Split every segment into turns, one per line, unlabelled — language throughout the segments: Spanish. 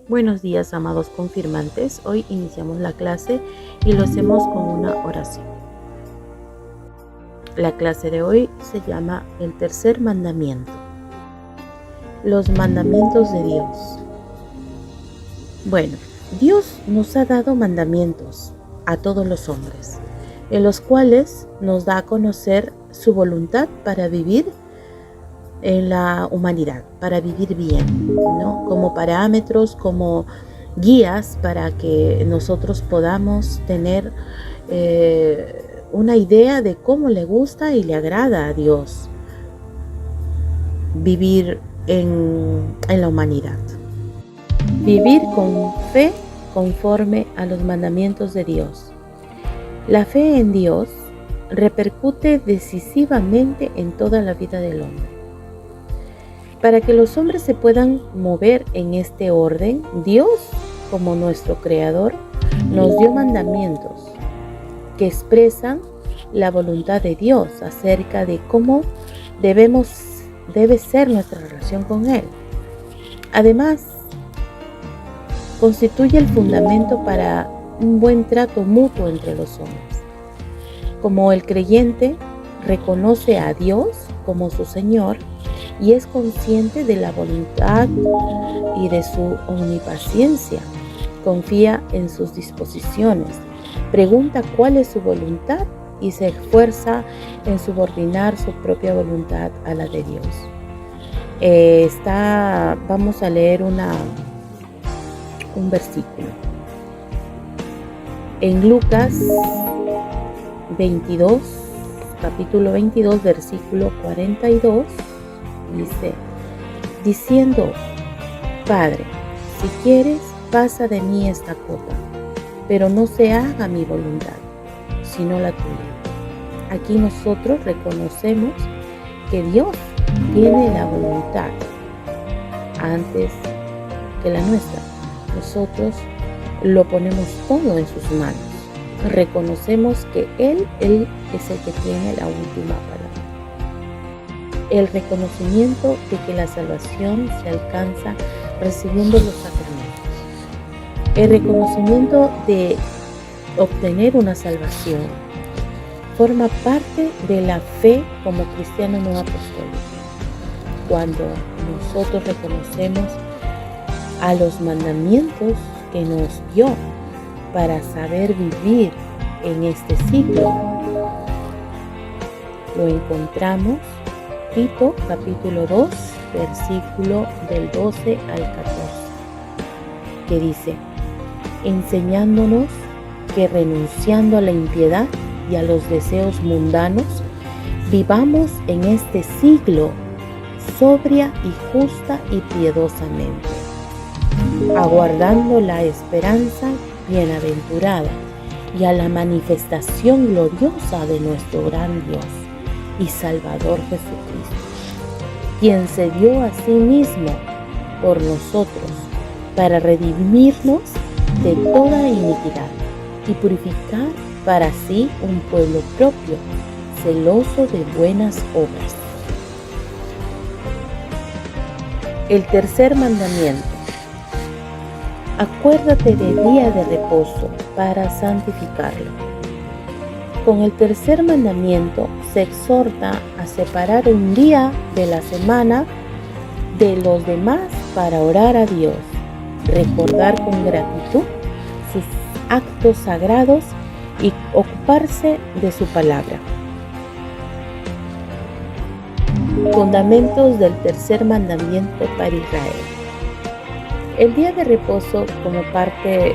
Buenos días, amados confirmantes. Hoy iniciamos la clase y lo hacemos con una oración. La clase de hoy se llama El tercer mandamiento. Los mandamientos de Dios. Bueno, Dios nos ha dado mandamientos a todos los hombres, en los cuales nos da a conocer su voluntad para vivir en la humanidad, para vivir bien, ¿no? Como parámetros, como guías para que nosotros podamos tener una idea de cómo le gusta y le agrada a Dios vivir en la humanidad. Vivir con fe conforme a los mandamientos de Dios. La fe en Dios repercute decisivamente en toda la vida del hombre. Para que los hombres se puedan mover en este orden, Dios, como nuestro Creador, nos dio mandamientos que expresan la voluntad de Dios acerca de cómo debe ser nuestra relación con Él. Además, constituye el fundamento para un buen trato mutuo entre los hombres. Como el creyente reconoce a Dios como su Señor, y es consciente de la voluntad y de su omnipaciencia. Confía en sus disposiciones, pregunta cuál es su voluntad y se esfuerza en subordinar su propia voluntad a la de Dios. Vamos a leer un versículo. En Lucas 22, capítulo 22, versículo 42, dice, diciendo, Padre, si quieres, pasa de mí esta copa, pero no se haga mi voluntad, sino la tuya. Aquí nosotros reconocemos que Dios tiene la voluntad antes que la nuestra. Nosotros lo ponemos todo en sus manos. Reconocemos que Él es el que tiene la última palabra. El reconocimiento de que la salvación se alcanza recibiendo los sacramentos. El reconocimiento de obtener una salvación forma parte de la fe como cristiano no apostólico. Cuando nosotros reconocemos a los mandamientos que nos dio para saber vivir en este siglo, lo encontramos Tito capítulo 2, versículo del 12 al 14, que dice, enseñándonos que renunciando a la impiedad y a los deseos mundanos, vivamos en este siglo sobria y justa y piadosamente, aguardando la esperanza bienaventurada y a la manifestación gloriosa de nuestro gran Dios y Salvador Jesucristo, quien se dio a sí mismo por nosotros para redimirnos de toda iniquidad y purificar para sí un pueblo propio, celoso de buenas obras. El tercer mandamiento. Acuérdate del día de reposo para santificarlo. Con el tercer mandamiento se exhorta a separar un día de la semana de los demás para orar a Dios, recordar con gratitud sus actos sagrados y ocuparse de su palabra. Fundamentos del tercer mandamiento para Israel. El día de reposo, como parte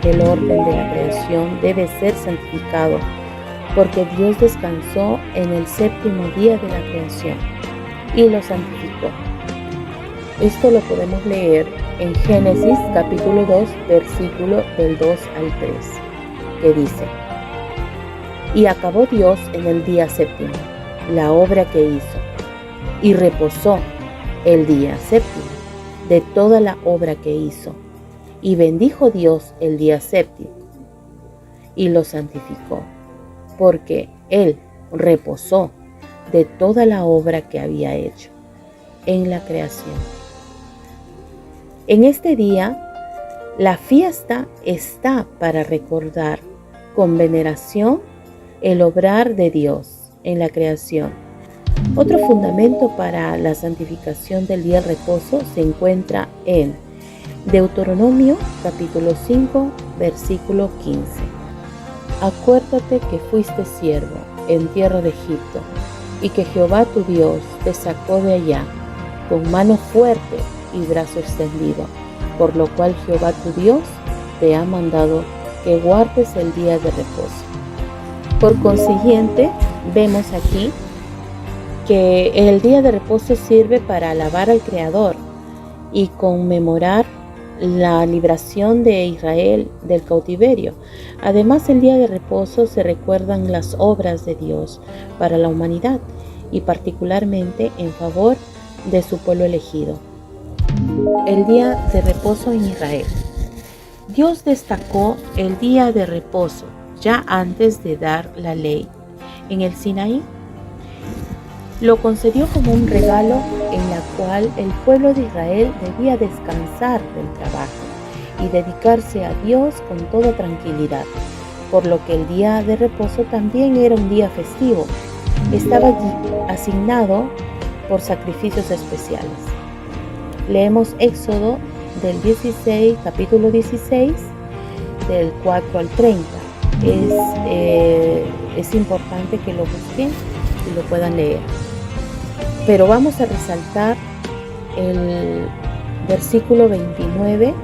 del orden de la creación, debe ser santificado, porque Dios descansó en el séptimo día de la creación y lo santificó. Esto lo podemos leer en Génesis capítulo 2, versículo del 2 al 3, que dice, y acabó Dios en el día séptimo la obra que hizo, y reposó el día séptimo de toda la obra que hizo, y bendijo Dios el día séptimo, y lo santificó, porque Él reposó de toda la obra que había hecho en la creación. En este día La fiesta está para recordar con veneración el obrar de Dios en la creación. Otro fundamento para la santificación del día de reposo se encuentra en Deuteronomio capítulo 5, versículo 15. Acuérdate que fuiste siervo en tierra de Egipto y que Jehová tu Dios te sacó de allá con mano fuerte y brazo extendido, por lo cual Jehová tu Dios te ha mandado que guardes el día de reposo. Por consiguiente, vemos aquí que el día de reposo sirve para alabar al Creador y conmemorar la liberación de Israel del cautiverio. Además, el día de reposo se recuerdan las obras de Dios para la humanidad y particularmente en favor de su pueblo elegido. El día de reposo en Israel. Dios destacó el día de reposo ya antes de dar la ley en el Sinaí. Lo concedió como un regalo en la cual el pueblo de Israel debía descansar del trabajo y dedicarse a Dios con toda tranquilidad, por lo que el día de reposo también era un día festivo. Estaba asignado por sacrificios especiales. Leemos Éxodo del 16, capítulo 16, del 4 al 30. Es importante que lo busquen y lo puedan leer. Pero vamos a resaltar el versículo 29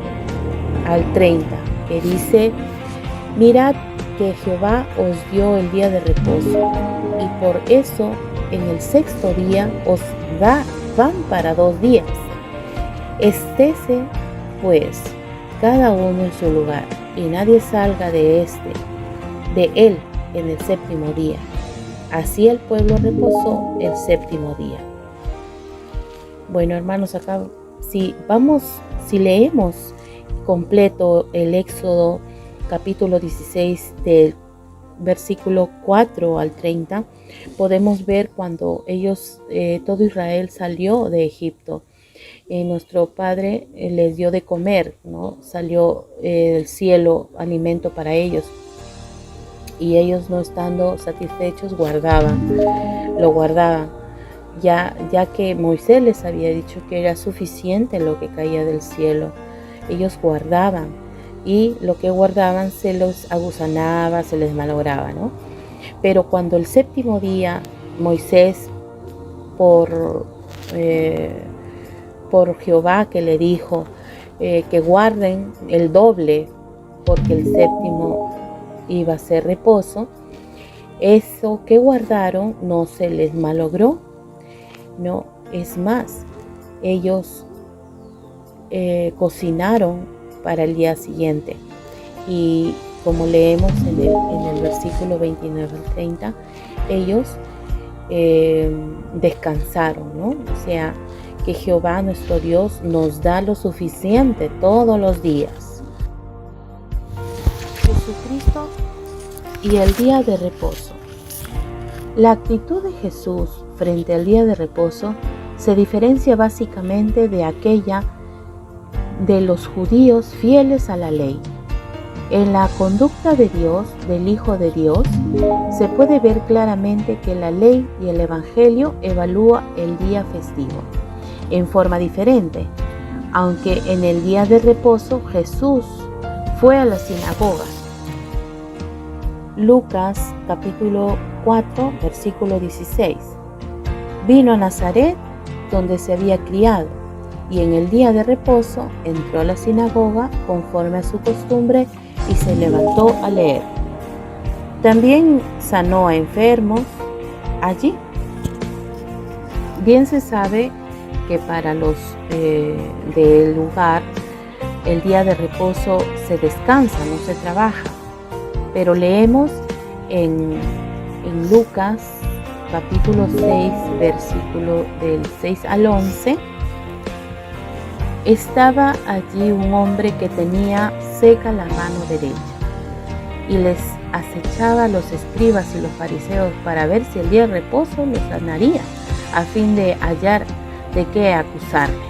al 30, que dice: mirad que Jehová os dio el día de reposo, y por eso en el sexto día os dan para 2 días. Estése pues cada uno en su lugar, y nadie salga de él en el séptimo día. Así el pueblo reposó el séptimo día. Bueno, hermanos, acá si leemos completo el Éxodo capítulo 16 del versículo 4 al 30, podemos ver cuando todo Israel salió de Egipto. Nuestro Padre les dio de comer, ¿no? Salió del cielo alimento para ellos. Y ellos, no estando satisfechos, lo guardaban, ya que Moisés les había dicho que era suficiente lo que caía del cielo. Ellos guardaban, y lo que guardaban se los agusanaba, se les malograba, ¿no? Pero cuando el séptimo día, Moisés, por Jehová que le dijo que guarden el doble, porque el séptimo iba a ser reposo, eso que guardaron no se les malogró, no, es más, ellos cocinaron para el día siguiente, y como leemos en el versículo 29 al 30, ellos descansaron, ¿no? O sea, que Jehová nuestro Dios nos da lo suficiente todos los días. Jesucristo y el día de reposo. La actitud de Jesús frente al día de reposo se diferencia básicamente de aquella de los judíos fieles a la ley. En la conducta de Dios, del Hijo de Dios, se puede ver claramente que la ley y el Evangelio evalúa el día festivo en forma diferente. Aunque en el día de reposo Jesús fue a la sinagoga. Lucas capítulo 4, versículo 16. Vino a Nazaret, donde se había criado, y en el día de reposo entró a la sinagoga conforme a su costumbre y se levantó a leer. También sanó a enfermos allí. Bien se sabe que para los del lugar el día de reposo se descansa, no se trabaja. Pero leemos en Lucas capítulo 6, versículo del 6 al 11. Estaba allí un hombre que tenía seca la mano derecha, y les acechaba a los escribas y los fariseos para ver si el día de reposo lo sanaría, a fin de hallar de qué acusarle.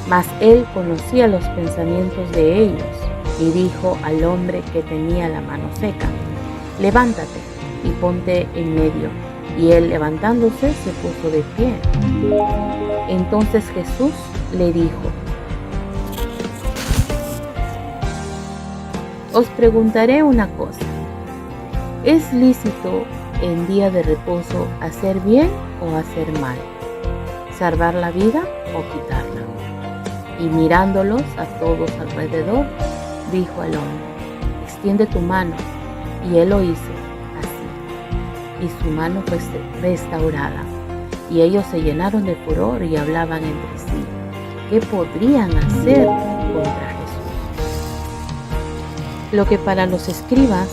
Mas él conocía los pensamientos de ellos y dijo al hombre que tenía la mano seca: levántate y ponte en medio. Y él, levantándose, se puso de pie. Entonces Jesús le dijo: os preguntaré una cosa. ¿Es lícito en día de reposo hacer bien o hacer mal? ¿Salvar la vida o quitarla? Y mirándolos a todos alrededor, dijo al hombre: extiende tu mano. Y él lo hizo así, y su mano fue restaurada. Y ellos se llenaron de furor y hablaban entre sí qué podrían hacer contra Jesús. Lo que para los escribas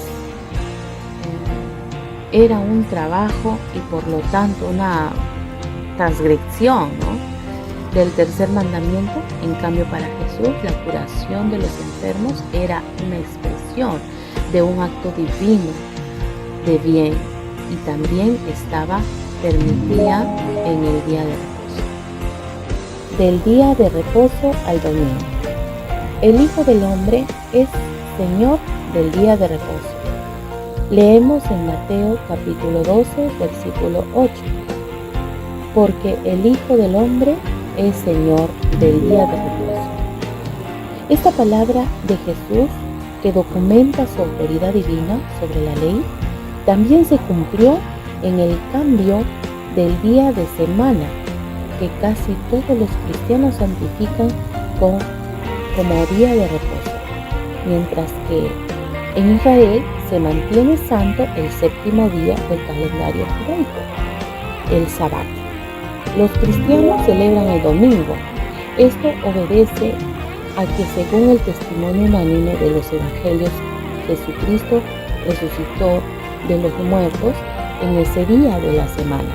era un trabajo y por lo tanto una transgresión, del tercer mandamiento, en cambio para Jesús la curación de los enfermos era una expresión de un acto divino de bien y también estaba permitida en el día de reposo. Del día de reposo al domingo. El Hijo del Hombre es Señor del día de reposo. Leemos en Mateo capítulo 12, versículo 8. Porque el Hijo del Hombre es Señor del día de reposo. Esta palabra de Jesús, que documenta su autoridad divina sobre la ley, también se cumplió en el cambio del día de semana, que casi todos los cristianos santifican como día de reposo, mientras que en Israel se mantiene santo el séptimo día del calendario judaico, el Sabbat. Los cristianos celebran el domingo. Esto obedece a que, según el testimonio unánime de los evangelios, Jesucristo resucitó de los muertos en ese día de la semana.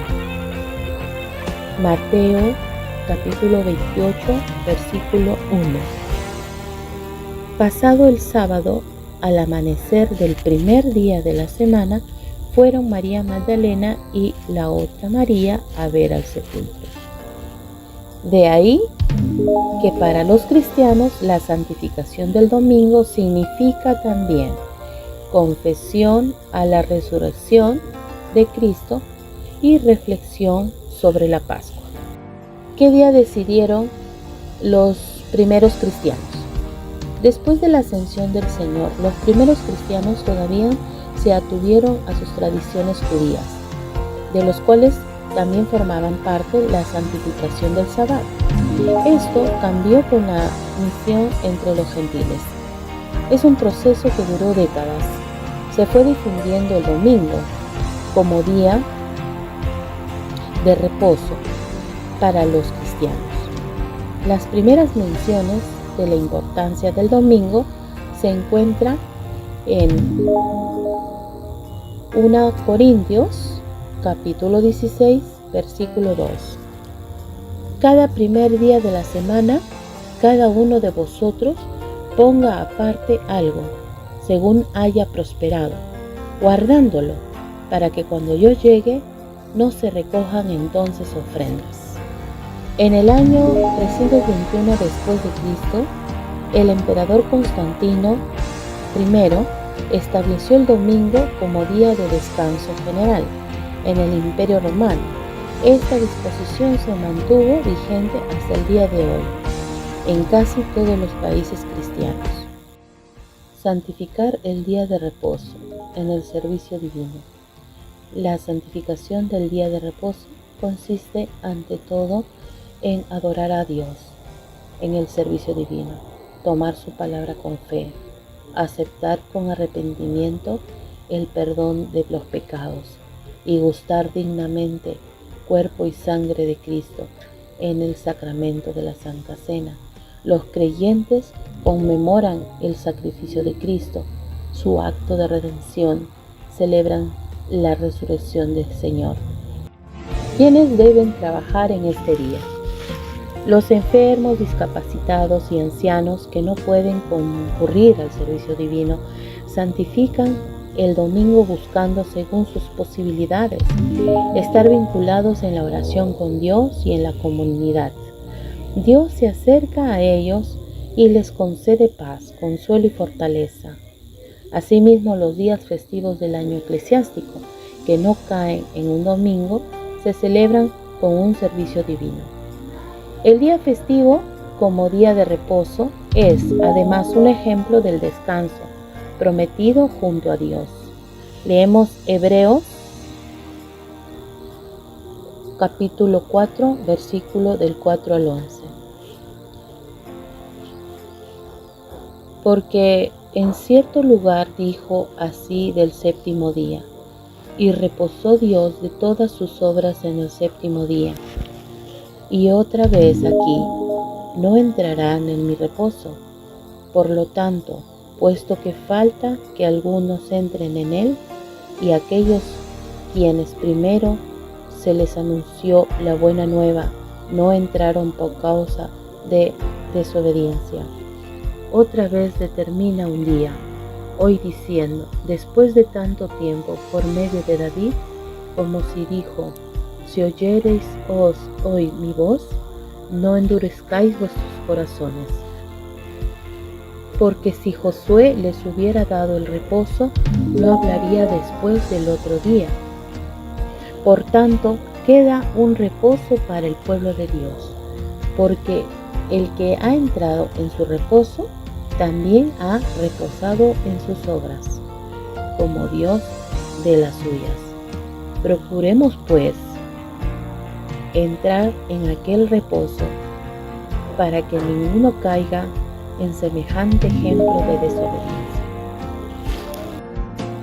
Mateo capítulo 28, versículo 1. Pasado el sábado, al amanecer del primer día de la semana, fueron María Magdalena y la otra María a ver al sepulcro. De ahí que para los cristianos la santificación del domingo significa también confesión a la resurrección de Cristo y reflexión sobre la Pascua. ¿Qué día decidieron los primeros cristianos? Después de la ascensión del Señor, los primeros cristianos todavía se atuvieron a sus tradiciones judías, de los cuales también formaban parte la santificación del Sabbat. Esto cambió con la misión entre los gentiles. Es un proceso que duró décadas. Se fue difundiendo el domingo como día de reposo para los cristianos. Las primeras menciones de la importancia del domingo se encuentran en 1 Corintios capítulo 16, versículo 2. Cada primer día de la semana, cada uno de vosotros ponga aparte algo, según haya prosperado, guardándolo, para que cuando yo llegue, no se recojan entonces ofrendas. En el año 321 después de Cristo, el emperador Constantino I estableció el domingo como día de descanso general en el Imperio Romano. Esta disposición se mantuvo vigente hasta el día de hoy en casi todos los países cristianos. Santificar el día de reposo en el servicio divino. La santificación del día de reposo consiste ante todo en adorar a Dios en el servicio divino, tomar su palabra con fe, aceptar con arrepentimiento el perdón de los pecados y gustar dignamente cuerpo y sangre de Cristo en el sacramento de la Santa Cena. Los creyentes conmemoran el sacrificio de Cristo, su acto de redención, celebran la resurrección del Señor. ¿Quiénes deben trabajar en este día? Los enfermos, discapacitados y ancianos que no pueden concurrir al servicio divino santifican el domingo buscando, según sus posibilidades, estar vinculados en la oración con Dios y en la comunidad. Dios se acerca a ellos y les concede paz, consuelo y fortaleza. Asimismo, los días festivos del año eclesiástico, que no caen en un domingo, se celebran con un servicio divino. El día festivo, como día de reposo, es además un ejemplo del descanso prometido junto a Dios. Leemos Hebreos capítulo 4, versículo del 4 al 11. Porque en cierto lugar dijo así del séptimo día, y reposó Dios de todas sus obras en el séptimo día. Y otra vez aquí, no entrarán en mi reposo. Por lo tanto, puesto que falta que algunos entren en él, y aquellos quienes primero se les anunció la buena nueva no entraron por causa de desobediencia. Otra vez determina un día, hoy diciendo, después de tanto tiempo, por medio de David, como si dijo, si oyereis hoy mi voz, no endurezcáis vuestros corazones. Porque si Josué les hubiera dado el reposo, no hablaría después del otro día. Por tanto, queda un reposo para el pueblo de Dios, porque el que ha entrado en su reposo, también ha reposado en sus obras, como Dios de las suyas. Procuremos, pues, entrar en aquel reposo, para que ninguno caiga en semejante ejemplo de desobediencia.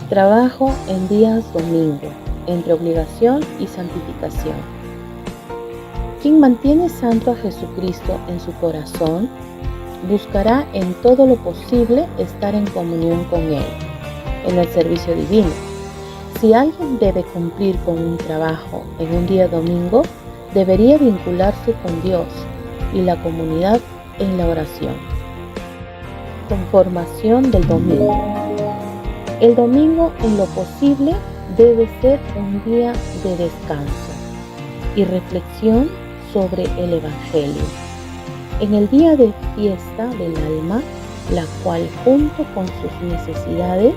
Trabajo en días domingo, entre obligación y santificación. Quien mantiene santo a Jesucristo en su corazón, buscará en todo lo posible estar en comunión con Él, en el servicio divino. Si alguien debe cumplir con un trabajo en un día domingo, debería vincularse con Dios y la comunidad en la oración. Conformación del domingo. El domingo, en lo posible, debe ser un día de descanso y reflexión sobre el Evangelio. En el día de fiesta del alma, la cual junto con sus necesidades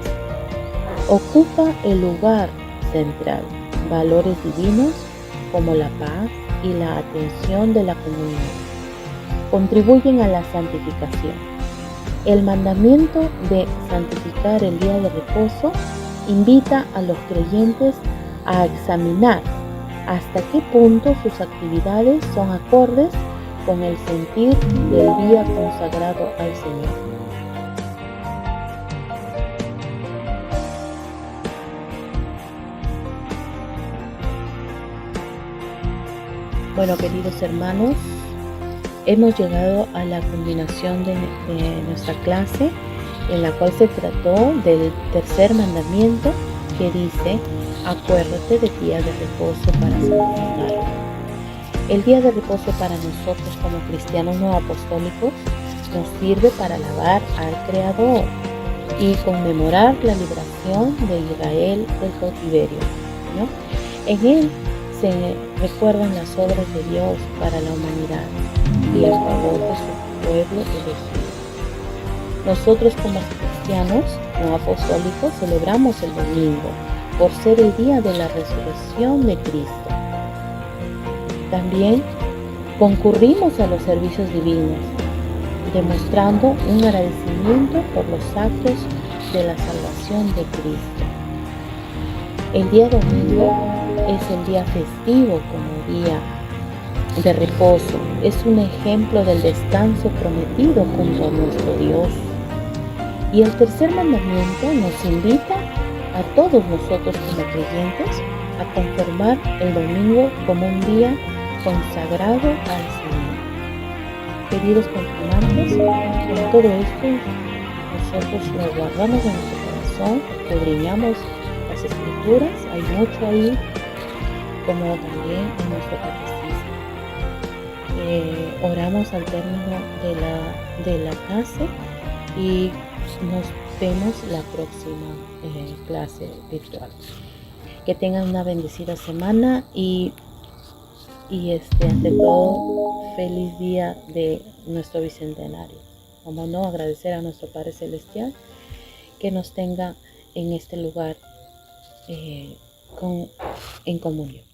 ocupa el lugar central, valores divinos como la paz y la atención de la comunidad contribuyen a la santificación. El mandamiento de santificar el día de reposo invita a los creyentes a examinar hasta qué punto sus actividades son acordes con el sentir del día consagrado al Señor. Bueno, queridos hermanos, hemos llegado a la culminación de nuestra clase, en la cual se trató del tercer mandamiento, que dice, acuérdate del día de reposo para santificarlo. El día de reposo para nosotros como cristianos no apostólicos nos sirve para alabar al Creador y conmemorar la liberación de Israel del cautiverio, ¿no? En él se recuerdan las obras de Dios para la humanidad y el favor de su pueblo elegido. Nosotros como cristianos no apostólicos celebramos el domingo por ser el día de la resurrección de Cristo. También concurrimos a los servicios divinos, demostrando un agradecimiento por los actos de la salvación de Cristo. El día domingo es el día festivo como día de reposo. Es un ejemplo del descanso prometido junto a nuestro Dios. Y el tercer mandamiento nos invita a todos nosotros como creyentes a conformar el domingo como un día consagrado al Señor. Queridos confirmantes, en todo esto nosotros lo guardamos en nuestro corazón, escudriñamos las Escrituras, hay mucho ahí, como también en nuestro catecismo. Oramos al término de la clase y nos vemos la próxima clase virtual. Que tengan una bendecida semana y Y ante todo, feliz día de nuestro bicentenario. Como no, agradecer a nuestro Padre Celestial que nos tenga en este lugar en comunión.